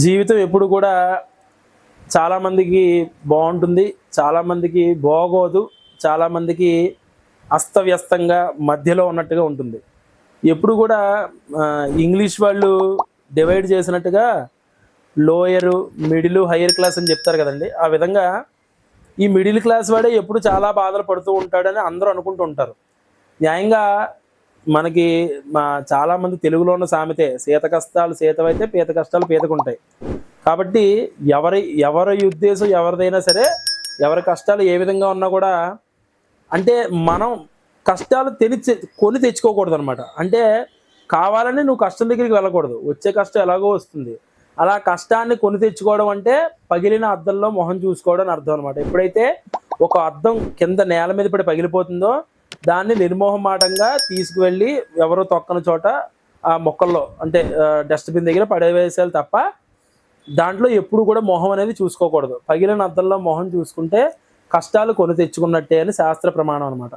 జీవితం ఎప్పుడు కూడా చాలామందికి బాగుంటుంది, చాలామందికి బాగోదు, చాలామందికి అస్తవ్యస్తంగా మధ్యలో ఉన్నట్టుగా ఉంటుంది. ఎప్పుడు కూడా ఇంగ్లీష్ వాళ్ళు డివైడ్ చేసినట్టుగా లోయరు, మిడిలు, హయ్యర్ క్లాస్ అని చెప్తారు కదండి. ఆ విధంగా ఈ మిడిల్ క్లాస్ వాడే ఎప్పుడు చాలా బాధలు పడుతూ ఉంటాడని అందరూ అనుకుంటూ ఉంటారు. న్యాయంగా మనకి చాలామంది తెలుగులో ఉన్న సామెతే, సీత కష్టాలు సీతవైతే పీత కష్టాలు పీతకుంటాయి. కాబట్టి ఎవరి ఉద్దేశం ఎవరిదైనా సరే, ఎవరి కష్టాలు ఏ విధంగా ఉన్నా కూడా అంటే మనం కష్టాలు కొని తెచ్చుకోకూడదు అనమాట. అంటే కావాలని నువ్వు కష్టం దగ్గరికి వెళ్ళకూడదు, వచ్చే కష్టం ఎలాగో వస్తుంది. అలా కష్టాన్ని కొని తెచ్చుకోవడం అంటే పగిలిన అద్దంలో మొహం చూసుకోవడం అని అర్థం అనమాట. ఎప్పుడైతే ఒక అద్దం కింద నేల మీద పడి పగిలిపోతుందో దాన్ని నిర్మోహమాటంగా తీసుకువెళ్ళి ఎవరో తొక్కని చోట ఆ మొక్కల్లో అంటే డస్ట్బిన్ దగ్గర పడవేసేయాలి తప్ప దాంట్లో ఎప్పుడు కూడా మొహం అనేది చూసుకోకూడదు. పగిలిన అద్దంలో మొహం చూసుకుంటే కష్టాలు కొని తెచ్చుకున్నట్టే అని శాస్త్ర ప్రమాణం అనమాట.